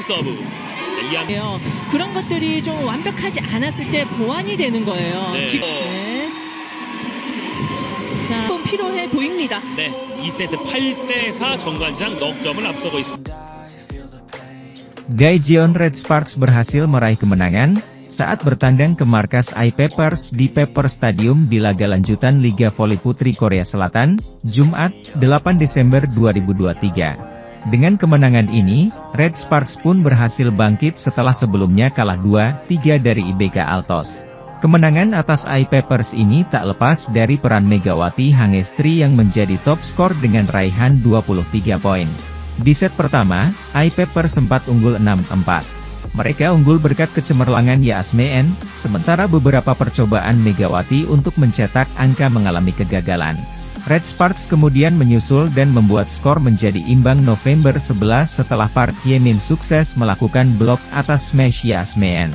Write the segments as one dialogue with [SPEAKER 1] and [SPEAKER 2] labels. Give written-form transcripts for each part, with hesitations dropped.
[SPEAKER 1] 서브.
[SPEAKER 2] 그런 것들이 좀 완벽하지 않았을 때 보완이 되는 거예요.
[SPEAKER 1] 네.
[SPEAKER 2] 네. 자, 좀 필요해 보입니다.
[SPEAKER 1] 네, 2세트 8대4 정관장 넉 점을 앞서고 있습니다.
[SPEAKER 3] Daejeon Red Sparks berhasil meraih kemenangan saat bertandang ke markas I-Pepers di Pepper Stadium di laga lanjutan Liga Voli Putri Korea Selatan, Jumat, 8 Desember 2023. Dengan kemenangan ini, Red Sparks pun berhasil bangkit setelah sebelumnya kalah 2-3 dari IBK Altos. Kemenangan atas I-Pepers ini tak lepas dari peran Megawati Hangestri yang menjadi top skor dengan raihan 23 poin. Di set pertama, I-Pepers sempat unggul 6-4. Mereka unggul berkat kecemerlangan Yasmeen, sementara beberapa percobaan Megawati untuk mencetak angka mengalami kegagalan. Red Sparks kemudian menyusul dan membuat skor menjadi imbang November 11 setelah Park Hye-min sukses melakukan blok atas smash Yasmeen.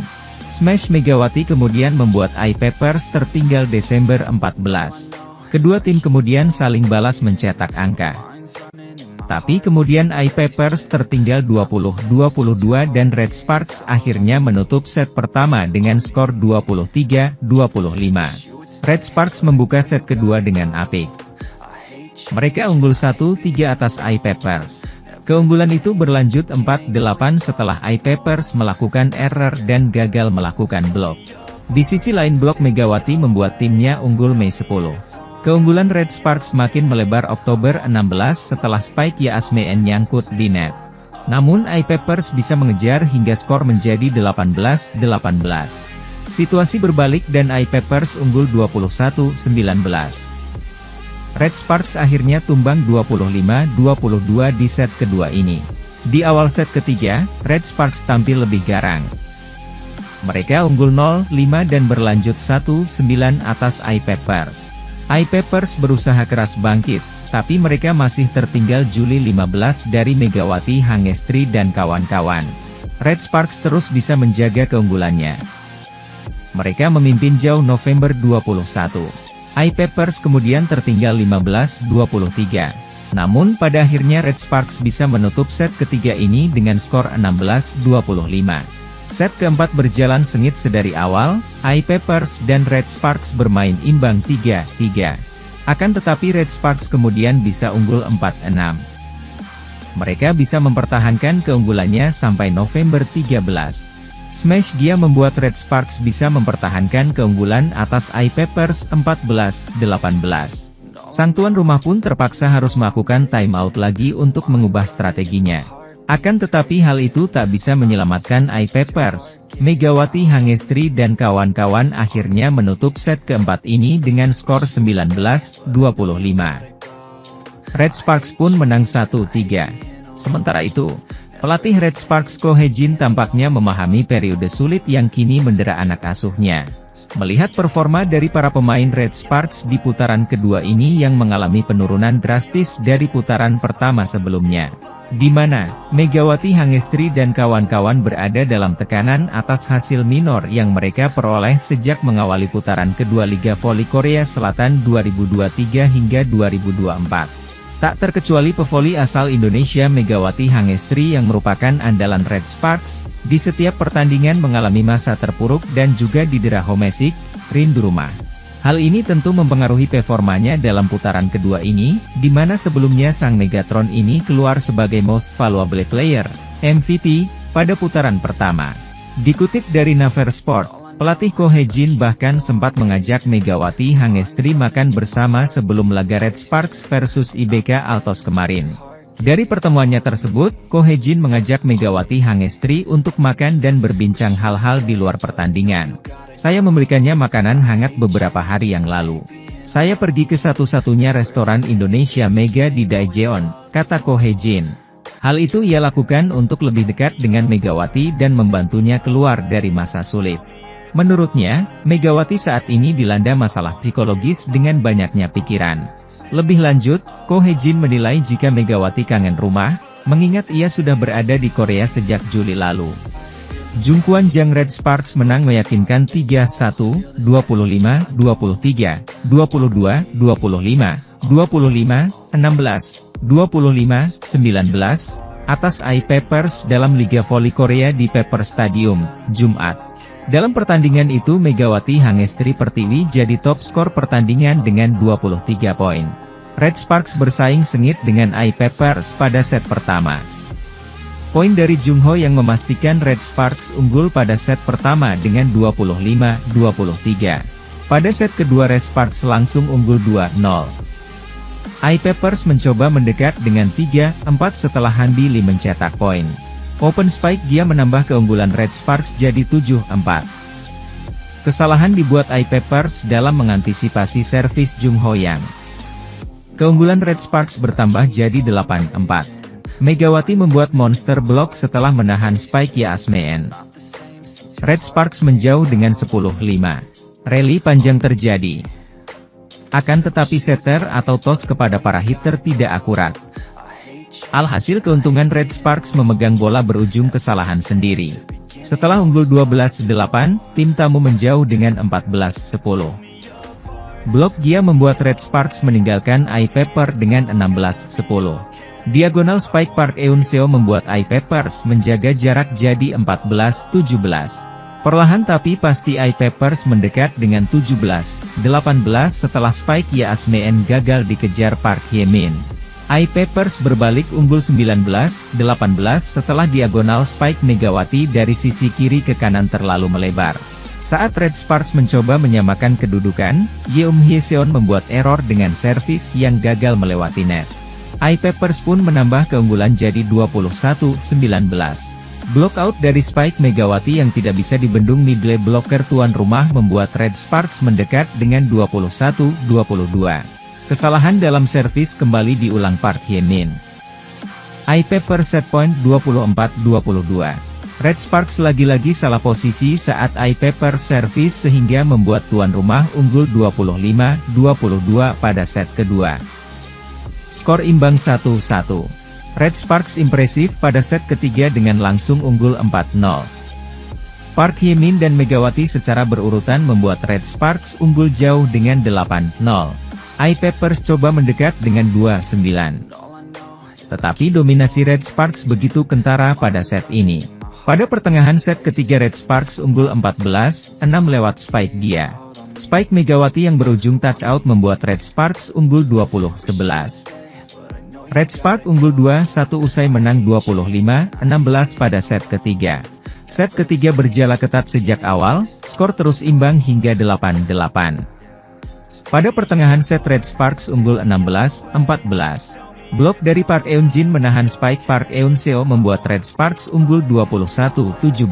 [SPEAKER 3] Smash Megawati kemudian membuat I-Pepers tertinggal Desember 14. Kedua tim kemudian saling balas mencetak angka. Tapi kemudian I-Pepers tertinggal 20-22 dan Red Sparks akhirnya menutup set pertama dengan skor 23-25. Red Sparks membuka set kedua dengan apik. Mereka unggul 1-3 atas I-Pepers. Keunggulan itu berlanjut 4-8 setelah I-Pepers melakukan error dan gagal melakukan blok. Di sisi lain blok Megawati membuat timnya unggul Mei 10. Keunggulan Red Sparks makin melebar Oktober 16 setelah spike Yasmeen nyangkut di net. Namun I-Pepers bisa mengejar hingga skor menjadi 18-18. Situasi berbalik dan I-Pepers unggul 21-19. Red Sparks akhirnya tumbang 25-22 di set kedua ini. Di awal set ketiga, Red Sparks tampil lebih garang. Mereka unggul 0-5 dan berlanjut 1-9 atas I-Pepers. I-Pepers berusaha keras bangkit, tapi mereka masih tertinggal Juli 15 dari Megawati Hangestri dan kawan-kawan. Red Sparks terus bisa menjaga keunggulannya. Mereka memimpin jauh November 21. I-Pepers kemudian tertinggal 15-23. Namun pada akhirnya Red Sparks bisa menutup set ketiga ini dengan skor 16-25. Set keempat berjalan sengit sedari awal, I-Pepers dan Red Sparks bermain imbang 3-3. Akan tetapi Red Sparks kemudian bisa unggul 4-6. Mereka bisa mempertahankan keunggulannya sampai November 13. Smash Gia membuat Red Sparks bisa mempertahankan keunggulan atas I-Pepers 14-18. Sang tuan rumah pun terpaksa harus melakukan timeout lagi untuk mengubah strateginya. Akan tetapi hal itu tak bisa menyelamatkan I-Pepers. Megawati Hangestri dan kawan-kawan akhirnya menutup set keempat ini dengan skor 19-25. Red Sparks pun menang 1-3. Sementara itu, pelatih Red Sparks Ko Hye-jin tampaknya memahami periode sulit yang kini mendera anak asuhnya. Melihat performa dari para pemain Red Sparks di putaran kedua ini yang mengalami penurunan drastis dari putaran pertama sebelumnya, di mana Megawati Hangestri dan kawan-kawan berada dalam tekanan atas hasil minor yang mereka peroleh sejak mengawali putaran kedua Liga Voli Korea Selatan 2023 hingga 2024. Tak terkecuali pevoli asal Indonesia Megawati Hangestri yang merupakan andalan Red Sparks, di setiap pertandingan mengalami masa terpuruk dan juga didera homesick, rindu rumah. Hal ini tentu mempengaruhi performanya dalam putaran kedua ini, di mana sebelumnya sang Megatron ini keluar sebagai Most Valuable Player, MVP, pada putaran pertama. Dikutip dari Naver Sport, pelatih Ko Hye-jin bahkan sempat mengajak Megawati Hangestri makan bersama sebelum laga Red Sparks versus IBK Altos kemarin. Dari pertemuannya tersebut, Ko Hye-jin mengajak Megawati Hangestri untuk makan dan berbincang hal-hal di luar pertandingan. Saya memberikannya makanan hangat beberapa hari yang lalu. Saya pergi ke satu-satunya restoran Indonesia Mega di Daejeon, kata Ko Hye-jin. Hal itu ia lakukan untuk lebih dekat dengan Megawati dan membantunya keluar dari masa sulit. Menurutnya, Megawati saat ini dilanda masalah psikologis dengan banyaknya pikiran. Lebih lanjut, Ko Hye-jin menilai jika Megawati kangen rumah, mengingat ia sudah berada di Korea sejak Juli lalu. Jungkwan Jang Red Sparks menang meyakinkan 3-1, 25-23, 22-25, 25-16, 25-19. atas AI Peppers dalam Liga Voli Korea di Pepper Stadium, Jumat. Dalam pertandingan itu Megawati Hangestri Pertiwi jadi top skor pertandingan dengan 23 poin. Red Sparks bersaing sengit dengan AI Peppers pada set pertama. Poin dari Jung Ho yang memastikan Red Sparks unggul pada set pertama dengan 25-23. Pada set kedua Red Sparks langsung unggul 2-0. AI Peppers mencoba mendekat dengan 3-4 setelah Handi Lee mencetak poin. Open spike dia menambah keunggulan Red Sparks jadi 7-4. Kesalahan dibuat AI Peppers dalam mengantisipasi servis Jung Ho Yang. Keunggulan Red Sparks bertambah jadi 8-4. Megawati membuat monster block setelah menahan spike Yasmeen. Red Sparks menjauh dengan 10-5. Rally panjang terjadi. Akan tetapi setter atau toss kepada para hitter tidak akurat. Alhasil keuntungan Red Sparks memegang bola berujung kesalahan sendiri. Setelah unggul 12-8, tim tamu menjauh dengan 14-10. Blok Gia membuat Red Sparks meninggalkan AI Pepper dengan 16-10. Diagonal spike Park Eun Seo membuat AI Peppers menjaga jarak jadi 14-17. Perlahan tapi pasti AI Peppers mendekat dengan 17-18 setelah spike Yasmeen gagal dikejar Park Hye-min. AI Peppers berbalik unggul 19-18 setelah diagonal spike Megawati dari sisi kiri ke kanan terlalu melebar. Saat Red Sparks mencoba menyamakan kedudukan, Yeom Hye-seon membuat error dengan servis yang gagal melewati net. AI Peppers pun menambah keunggulan jadi 21-19. Block out dari spike Megawati yang tidak bisa dibendung middle blocker tuan rumah membuat Red Sparks mendekat dengan 21-22. Kesalahan dalam servis kembali diulang Park Hye-min. AI Peppers set point 24-22. Red Sparks lagi-lagi salah posisi saat AI Peppers servis sehingga membuat tuan rumah unggul 25-22 pada set kedua. Skor imbang 1-1. Red Sparks impresif pada set ketiga dengan langsung unggul 4-0. Park Hye-min dan Megawati secara berurutan membuat Red Sparks unggul jauh dengan 8-0. AI Peppers coba mendekat dengan 2-9. Tetapi dominasi Red Sparks begitu kentara pada set ini. Pada pertengahan set ketiga Red Sparks unggul 14-6 lewat spike Gia. Spike Megawati yang berujung touch out membuat Red Sparks unggul 20-11. Red Sparks unggul 2-1 usai menang 25-16 pada set ketiga. Set ketiga berjalan ketat sejak awal, skor terus imbang hingga 8-8. Pada pertengahan set Red Sparks unggul 16-14. Blok dari Park Eun Jin menahan spike Park Eun Seo membuat Red Sparks unggul 21-17.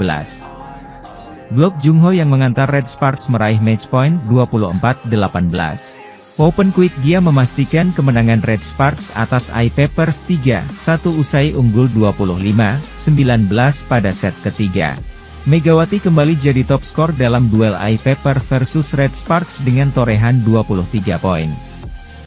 [SPEAKER 3] Blok Jung Ho yang mengantar Red Sparks meraih match point 24-18. Open quick Gia memastikan kemenangan Red Sparks atas AI Peppers 3-1 usai unggul 25-19 pada set ketiga. Megawati kembali jadi top skor dalam duel AI Pepper versus Red Sparks dengan torehan 23 poin.